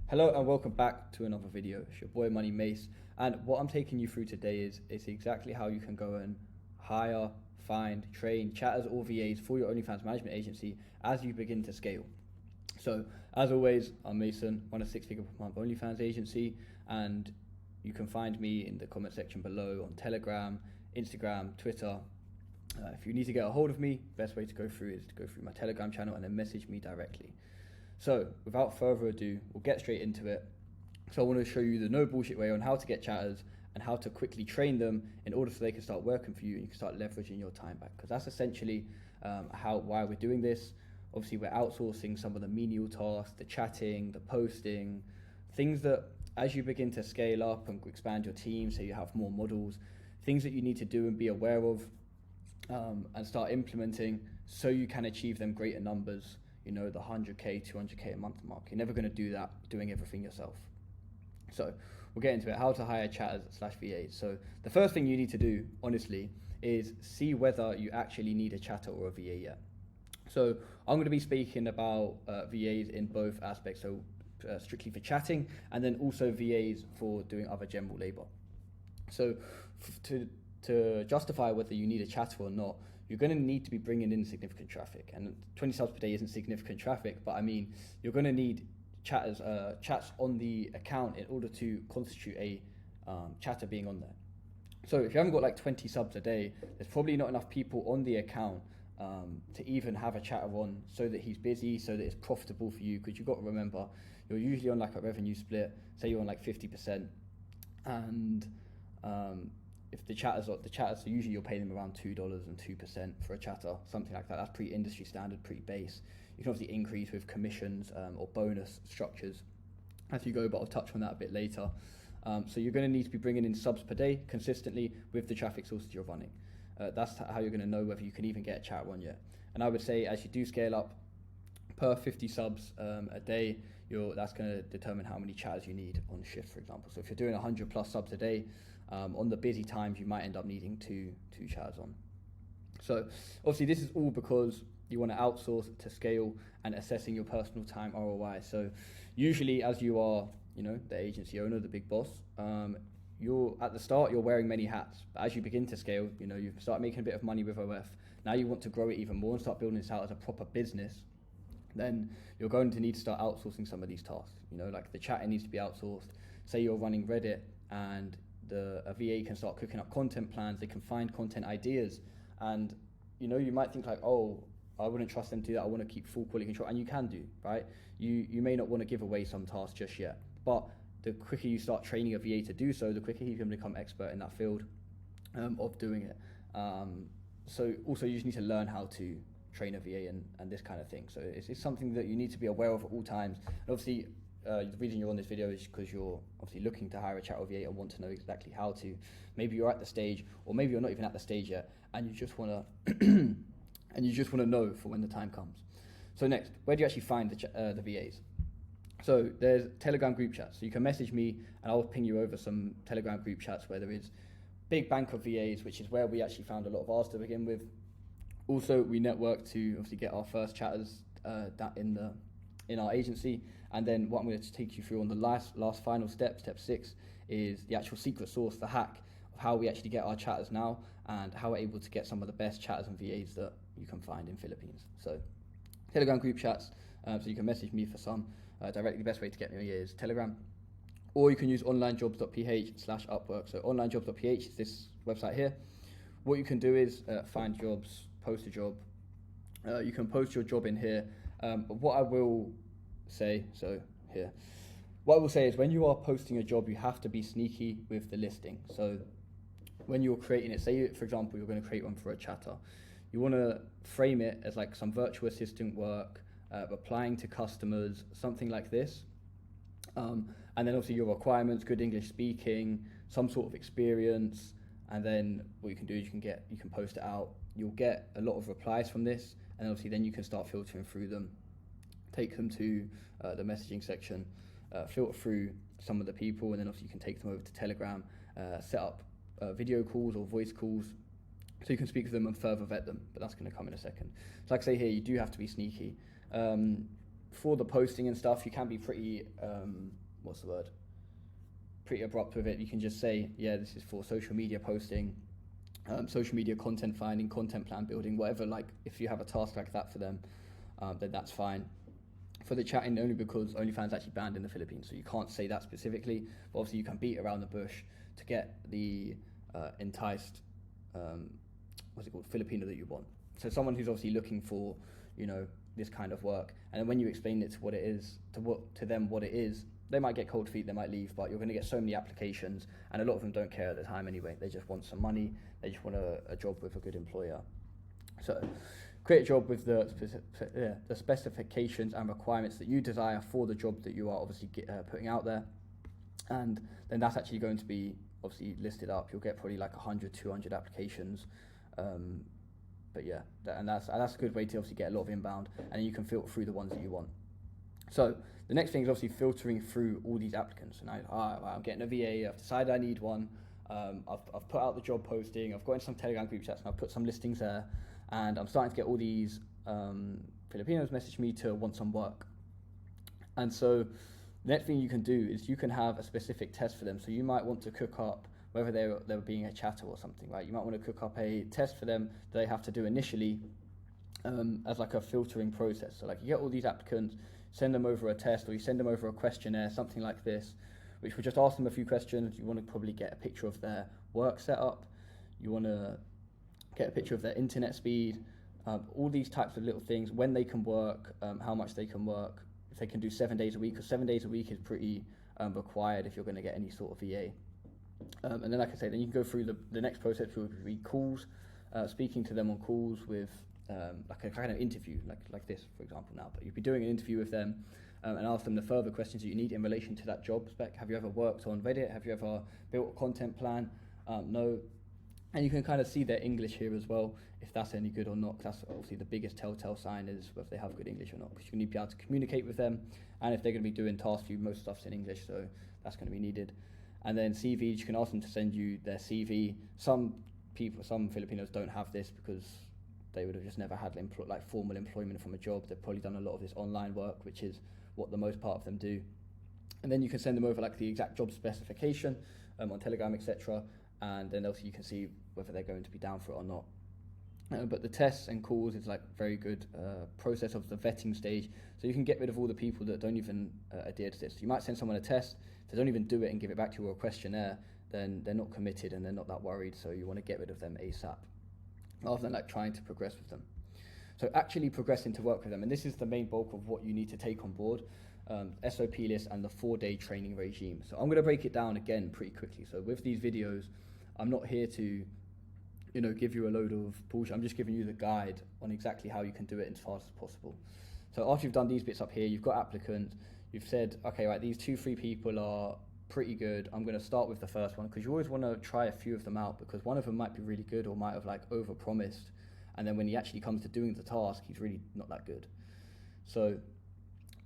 Hello and welcome back to another video. It's your boy Money Mace, and what I'm taking you through today is exactly how you can go and hire, find, train chatters or VAs for your OnlyFans management agency as you begin to scale. So as always, I'm Mason, run a 6-figure per month OnlyFans agency, and you can find me in the comment section below on Telegram, Instagram, Twitter. If you need to get a hold of me, best way to go through is to go through my Telegram channel and then message me directly. So without further ado, we'll get straight into it. So I want to show you the no bullshit way on how to get chatters and how to quickly train them in order so they can start working for you and you can start leveraging your time back. Because that's essentially why we're doing this. Obviously, we're outsourcing some of the menial tasks, the chatting, the posting, things that as you begin to scale up and expand your team, so you have more models, things that you need to do and be aware of and start implementing so you can achieve them greater numbers. You know, the 100K, 200K a month mark. You're never going to do that doing everything yourself. So we'll get into it, how to hire chatters / VAs. So the first thing you need to do, honestly, is see whether you actually need a chatter or a VA yet. So I'm going to be speaking about VAs in both aspects. So strictly for chatting and then also VAs for doing other general labor. So to justify whether you need a chatter or not, you're going to need to be bringing in significant traffic, and 20 subs per day isn't significant traffic, but I mean, you're going to need chats on the account in order to constitute a chatter being on there. So if you haven't got like 20 subs a day, there's probably not enough people on the account to even have a chatter on so that he's busy, so that it's profitable for you, because you've got to remember, you're usually on like a revenue split, say you're on like 50%, and if the chatters, so usually you're paying them around $2 and 2% for a chatter, something like that. That's pretty industry standard, pretty base. You can obviously increase with commissions or bonus structures as you go, but I'll touch on that a bit later. So you're going to need to be bringing in subs per day consistently with the traffic sources you're running. That's how you're going to know whether you can even get a chat one yet. And I would say as you do scale up, per 50 subs a day, that's going to determine how many chatters you need on shift, for example. So if you're doing 100 plus subs a day, on the busy times, you might end up needing two chatters on. So obviously this is all because you want to outsource to scale and assessing your personal time ROI. So usually as you are, the agency owner, the big boss, you're at the start, you're wearing many hats. But as you begin to scale, you start making a bit of money with OF. Now you want to grow it even more and start building this out as a proper business. Then you're going to need to start outsourcing some of these tasks. Like the chatting needs to be outsourced. Say you're running Reddit and a VA can start cooking up content plans, they can find content ideas, and you might think like, oh, I wouldn't trust them to do that, I want to keep full quality control, and you can do, right? You may not want to give away some tasks just yet, but the quicker you start training a VA to do so, the quicker he can become expert in that field of doing it. So also you just need to learn how to train a VA and this kind of thing. So it's something that you need to be aware of at all times. And obviously, the reason you're on this video is because you're obviously looking to hire a chat or VA and want to know exactly how to. Maybe you're at the stage, or maybe you're not even at the stage yet, and you just want to know for when the time comes. So next, where do you actually find the VAs? So there's Telegram group chats. So you can message me, and I'll ping you over some Telegram group chats where there is big bank of VAs, which is where we actually found a lot of ours to begin with. Also, we network to obviously get our first chatters in our agency. And then what I'm going to take you through on the last final step 6, is the actual secret sauce, the hack of how we actually get our chatters now and how we're able to get some of the best chatters and VAs that you can find in Philippines. So Telegram group chats, so you can message me for some directly. The best way to get me is Telegram, or you can use onlinejobs.ph/Upwork. So onlinejobs.ph is this website here. What you can do is find jobs, post a job. You can post your job in here. But what I will say, is when you are posting a job, you have to be sneaky with the listing. So when you're creating it, say for example you're going to create one for a chatter, you want to frame it as like some virtual assistant work, replying to customers, something like this. And then obviously your requirements, good English speaking, some sort of experience, and then what you can do is you can post it out. You'll get a lot of replies from this, and obviously then you can start filtering through them, take them to the messaging section, filter through some of the people, and then obviously you can take them over to Telegram, set up video calls or voice calls so you can speak with them and further vet them, but that's going to come in a second. So like I say here, you do have to be sneaky. for the posting and stuff, you can be pretty, pretty abrupt with it. You can just say, yeah, this is for social media posting, social media content finding, content plan building, whatever. Like if you have a task like that for them, then that's fine. For the chatting, only because OnlyFans actually banned in the Philippines, so you can't say that specifically. But obviously, you can beat around the bush to get the enticed, Filipino that you want. So someone who's obviously looking for, this kind of work, and then when you explain it to what it is, to them what it is, they might get cold feet, they might leave, but you're going to get so many applications, and a lot of them don't care at the time anyway. They just want some money. They just want a job with a good employer. So create a job with the specifications and requirements that you desire for the job that you are obviously putting out there. And then that's actually going to be obviously listed up. You'll get probably like 100, 200 applications. But yeah, that's a good way to obviously get a lot of inbound, and you can filter through the ones that you want. So the next thing is obviously filtering through all these applicants. And I'm getting a VA, I've decided I need one. I've put out the job posting, I've got in some Telegram group chats, and I've put some listings there. And I'm starting to get all these Filipinos message me to want some work. And so the next thing you can do is you can have a specific test for them. So you might want to cook up, whether they were being a chatter or something, right? You might want to cook up a test for them that they have to do initially as like a filtering process. So like you get all these applicants, send them over a test, or you send them over a questionnaire, something like this, which will just ask them a few questions. You want to probably get a picture of their work setup. You want to get a picture of their internet speed, all these types of little things, when they can work, how much they can work, if they can do 7 days a week, because 7 days a week is pretty required if you're going to get any sort of VA. And then, like I say, then you can go through the next process, which would be calls, speaking to them on calls with like a kind of interview, like this, for example, now. But you'd be doing an interview with them and ask them the further questions that you need in relation to that job spec. Have you ever worked on Reddit? Have you ever built a content plan? No. And you can kind of see their English here as well, if that's any good or not, 'cause that's obviously the biggest telltale sign is whether they have good English or not, because you need to be able to communicate with them, and if they're going to be doing tasks for you, most stuff's in English, so that's going to be needed. And then CVs, you can ask them to send you their CV. Some Filipinos don't have this because they would have just never had formal employment from a job. They've probably done a lot of this online work, which is what the most part of them do. And then you can send them over like the exact job specification on Telegram, etc. And then also you can see whether they're going to be down for it or not. But the tests and calls is like very good process of the vetting stage. So you can get rid of all the people that don't even adhere to this. You might send someone a test, if they don't even do it and give it back to you, or a questionnaire, then they're not committed and they're not that worried. So you want to get rid of them ASAP, rather than like trying to progress with them. So actually progressing to work with them, and this is the main bulk of what you need to take on board. SOP list and the 4-day training regime. So I'm going to break it down again pretty quickly. So with these videos, I'm not here to give you a load of bullshit. I'm just giving you the guide on exactly how you can do it as fast as possible. So after you've done these bits up here, you've got applicants, you've said, okay, right, these 2-3 people are pretty good. I'm going to start with the first one, because you always want to try a few of them out, because one of them might be really good or might have like over-promised, and then when he actually comes to doing the task, he's really not that good. So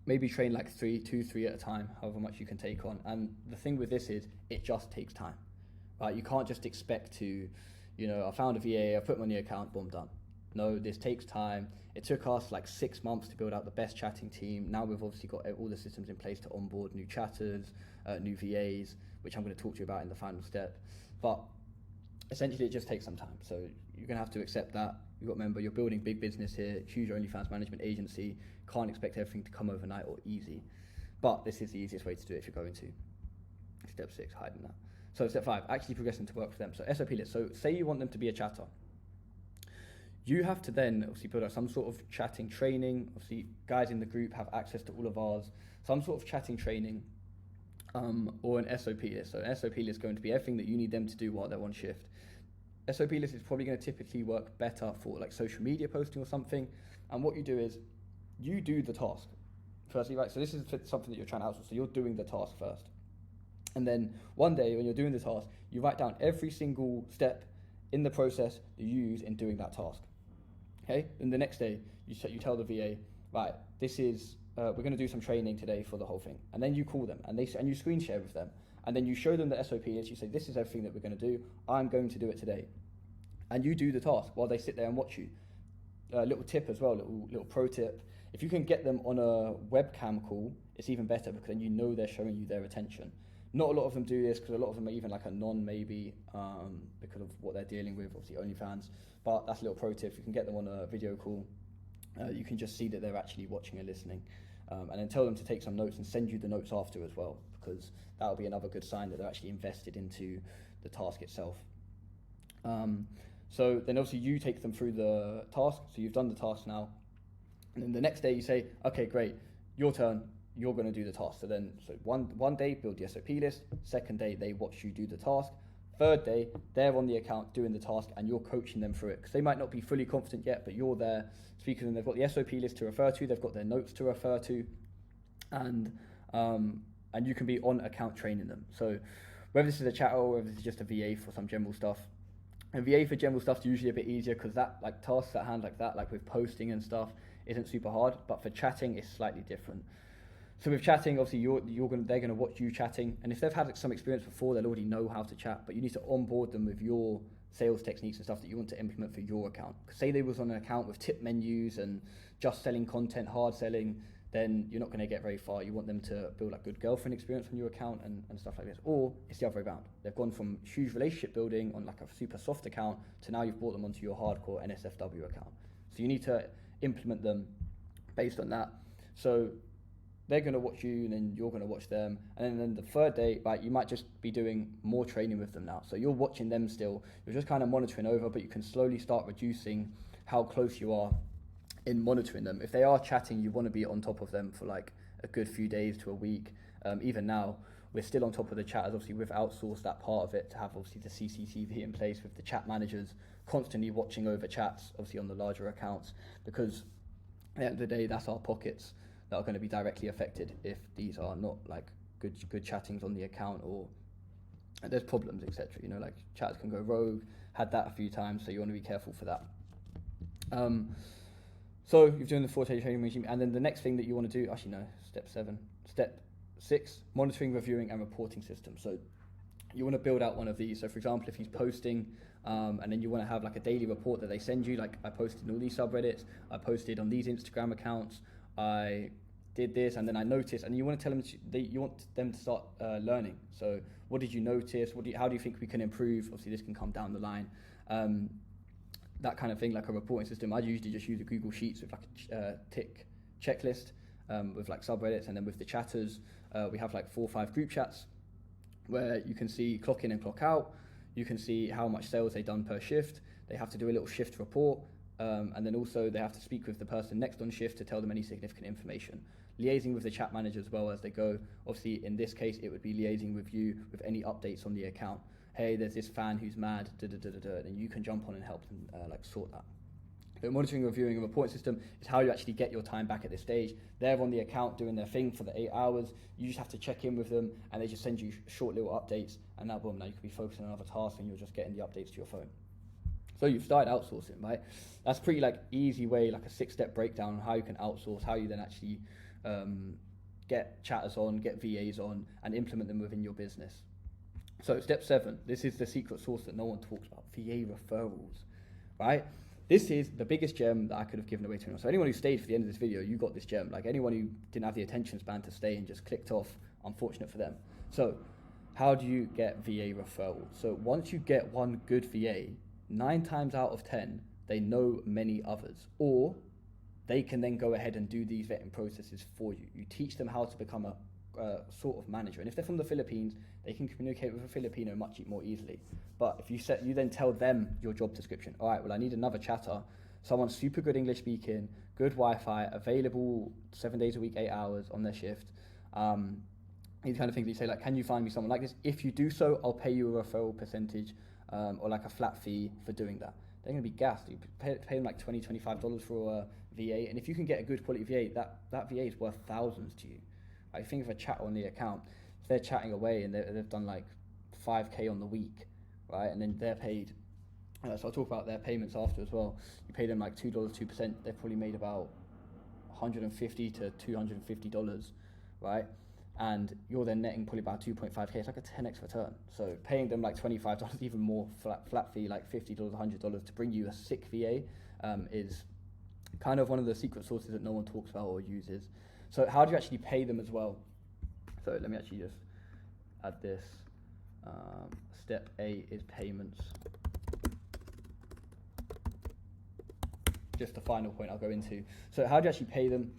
maybe train like 3 at a time, however much you can take on. And the thing with this is, it just takes time, right? You can't just expect to, I found a VA, I put them on the account, boom, done. No, this takes time. It took us like 6 months to build out the best chatting team. Now we've obviously got all the systems in place to onboard new chatters, new VAs, which I'm going to talk to you about in the final step. But essentially, it just takes some time. So you're going to have to accept that. You've got to remember, you're building big business here, huge OnlyFans management agency. Can't expect everything to come overnight or easy. But this is the easiest way to do it if you're going to. Step 6, hiding that. So step 5, actually progressing to work for them. So SOP list. So say you want them to be a chatter. You have to then obviously build up some sort of chatting training. Obviously, guys in the group have access to all of ours. Some sort of chatting training or an SOP list. So an SOP list is going to be everything that you need them to do while they're on shift. SOP list is probably going to typically work better for like social media posting or something. And what you do is you do the task firstly, right? So this is something that you're trying to outsource. So you're doing the task first. And then one day when you're doing the task, you write down every single step in the process that you use in doing that task. Okay? And the next day, you tell the VA, right, this is, we're going to do some training today for the whole thing. And then you call them and you screen share with them. And then you show them the SOP as you say, this is everything that we're going to do. I'm going to do it today. And you do the task while they sit there and watch you. Little tip as well, little pro tip. If you can get them on a webcam call, it's even better, because then you know they're showing you their attention. Not a lot of them do this, because a lot of them are even like a non maybe, because of what they're dealing with, obviously OnlyFans. But that's a little pro tip. If you can get them on a video call, you can just see that they're actually watching and listening. And then tell them to take some notes and send you the notes after as well, because that'll be another good sign that they're actually invested into the task itself. So then obviously you take them through the task. So you've done the task now. And then the next day you say, okay, great, your turn, you're going to do the task. So one day, build the SOP list. Second day, they watch you do the task. Third day, they're on the account doing the task, and you're coaching them through it, because they might not be fully confident yet, but you're there speaking to them. They've got the SOP list to refer to, they've got their notes to refer to, and you can be on account training them. So whether this is a chat or whether this is just a VA for some general stuff, and VA for general stuff is usually a bit easier, because that, like, tasks at hand like that, like with posting and stuff, isn't super hard. But for chatting, it's slightly different. So with chatting, obviously they're gonna watch you chatting, and if they've had some experience before, they'll already know how to chat. But you need to onboard them with your sales techniques and stuff that you want to implement for your account. Because say they was on an account with tip menus and just selling content, hard selling, then you're not going to get very far. You want them to build like good girlfriend experience on your account and stuff like this. Or it's the other way around. They've gone from huge relationship building on like a super soft account to now you've brought them onto your hardcore NSFW account. So you need to implement them based on that. So they're going to watch you, and then you're going to watch them. And then the third day, right, you might just be doing more training with them now. So you're watching them still. You're just kind of monitoring over, but you can slowly start reducing how close you are in monitoring them. If they are chatting, you want to be on top of them for like a good few days to a week. Even now, we're still on top of the chatters. Obviously, we've outsourced that part of it to have obviously the CCTV in place with the chat managers constantly watching over chats, obviously on the larger accounts, because at the end of the day, that's our pockets that are going to be directly affected if these are not like good chattings on the account, or there's problems, etc. You know, like chats can go rogue. Had that a few times, so you want to be careful for that. So you've done the 4-day training regime, and then the next thing that you want to do, actually no, step 6, monitoring, reviewing, and reporting system. So you want to build out one of these. So for example, if he's posting, and then you want to have like a daily report that they send you, like I posted in all these subreddits, I posted on these Instagram accounts, I did this, and then I noticed, and you want to tell them you want them to start learning. So what did you notice? How do you think we can improve? Obviously, this can come down the line. That kind of thing, like a reporting system. I usually just use a Google Sheets with like a tick checklist with like subreddits, and then with the chatters, we have like 4 or 5 group chats where you can see clock in and clock out. You can see how much sales they've done per shift. They have to do a little shift report. And then also they have to speak with the person next on shift to tell them any significant information. Liaising with the chat manager as well as they go. Obviously, in this case, it would be liaising with you with any updates on the account. Hey, there's this fan who's mad, and you can jump on and help them like sort that. But monitoring, reviewing, and reporting system is how you actually get your time back at this stage. They're on the account doing their thing for the 8 hours. You just have to check in with them, and they just send you short little updates, and now boom, now you can be focusing on another task, and you're just getting the updates to your phone. So you've started outsourcing, right? That's pretty like easy way, like a 6-step breakdown on how you can outsource, how you then actually get chatters on, get VAs on, and implement them within your business. So step 7, this is the secret sauce that no one talks about, VA referrals, right? This is the biggest gem that I could have given away to anyone. So anyone who stayed for the end of this video, you got this gem. Like anyone who didn't have the attention span to stay and just clicked off, unfortunate for them. So how do you get VA referrals? So once you get one good VA, 9 times out of 10, they know many others, or they can then go ahead and do these vetting processes for you. You teach them how to become a sort of manager. And if they're from the Philippines, they can communicate with a Filipino much more easily. But if you then tell them your job description, all right, well, I need another chatter, someone super good English speaking, good Wi-Fi, available 7 days a week, 8 hours on their shift. These kind of things, you say like, can you find me someone like this? If you do so, I'll pay you a referral percentage or like a flat fee for doing that. They're going to be gassed. You pay them like $20, $25 for a VA, and if you can get a good quality VA, that VA is worth thousands to you. I think of a chat on the account, if they're chatting away and they've done like 5K on the week, right, and then they're paid, so I'll talk about their payments after as well. You pay them like $2, 2%, they've probably made about $150 to $250, right? And you're then netting probably about 2.5K. It's like a 10x return. So paying them like $25, even more flat fee, like $50, $100 to bring you a sick VA is Kind of one of the secret sources that no one talks about or uses. So how do you actually pay them as well? So let me actually just add this. Step A is payments. Just the final point I'll go into. So how do you actually pay them?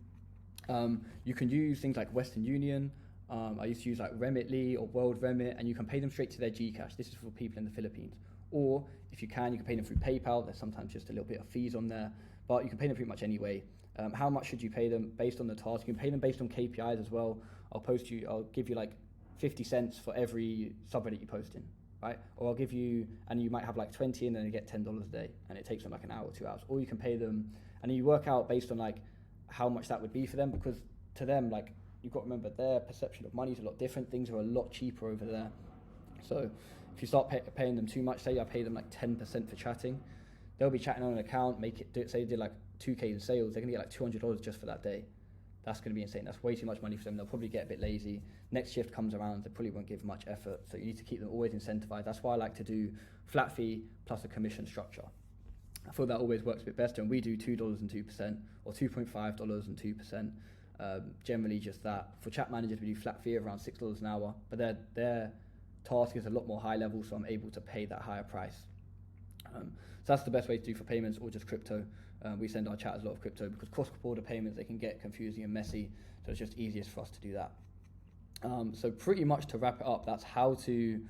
You can use things like Western Union. I used to use like Remitly or World Remit, and you can pay them straight to their Gcash. This is for people in the Philippines. Or if you can pay them through PayPal. There's sometimes just a little bit of fees on there, but you can pay them pretty much anyway. How much should you pay them based on the task? You can pay them based on KPIs as well. I'll give you like 50 cents for every subreddit you post in, right? Or I'll give you, and you might have like 20 and then you get $10 a day, and it takes them like an hour or 2 hours. Or you can pay them, and you work out based on like how much that would be for them, because to them, like, you've got to remember their perception of money is a lot different. Things are a lot cheaper over there. So if you start paying them too much, say I pay them like 10% for chatting, they'll be chatting on an account, say they did like 2K in sales, they're gonna get like $200 just for that day. That's going to be insane. That's way too much money for them. They'll probably get a bit lazy. Next shift comes around, they probably won't give much effort. So you need to keep them always incentivized. That's why I like to do flat fee plus a commission structure. I feel that always works a bit better. And we do $2 and 2% or $2.5 and 2%. Generally just that. For chat managers, we do flat fee of around $6 an hour, but their task is a lot more high level, so I'm able to pay that higher price. So that's the best way to do for payments, or just crypto. We send our chatters a lot of crypto because cross-border payments, they can get confusing and messy, so it's just easiest for us to do that. So pretty much to wrap it up, that's how to,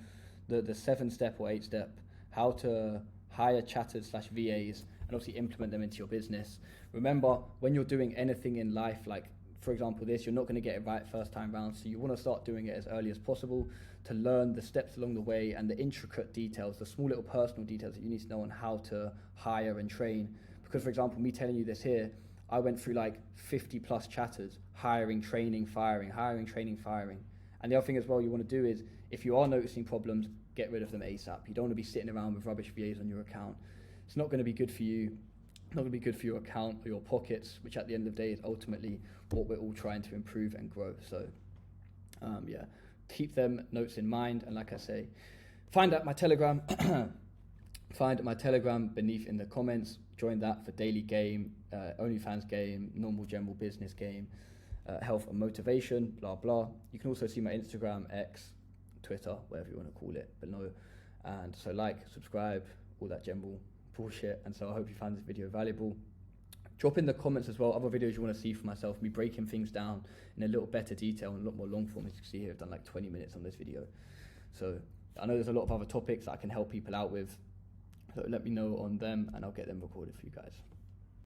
the 7-step or 8-step, how to hire chatters / VAs and obviously implement them into your business. Remember, when you're doing anything in life, like for example this, you're not going to get it right first time round, so you want to start doing it as early as possible to learn the steps along the way and the intricate details, the small little personal details that you need to know on how to hire and train. Because for example, me telling you this here, I went through like 50 plus chatters, hiring, training, firing, hiring, training, firing. And the other thing as well you want to do is, if you are noticing problems, get rid of them ASAP. You don't want to be sitting around with rubbish VAs on your account. It's not going to be good for you, not going to be good for your account or your pockets, which at the end of the day is ultimately what we're all trying to improve and grow. So yeah, keep them notes in mind. And like I say, find out my Telegram, find my Telegram beneath in the comments. Join that for daily game, OnlyFans game, normal general business game, health and motivation, blah, blah. You can also see my Instagram, X, Twitter, whatever you want to call it, below. And so like, subscribe, all that general bullshit. And so I hope you found this video valuable. Drop in the comments as well other videos you want to see for myself, me breaking things down in a little better detail and a lot more long form. As you can see here, I've done like 20 minutes on this video. So I know there's a lot of other topics that I can help people out with. So let me know on them and I'll get them recorded for you guys.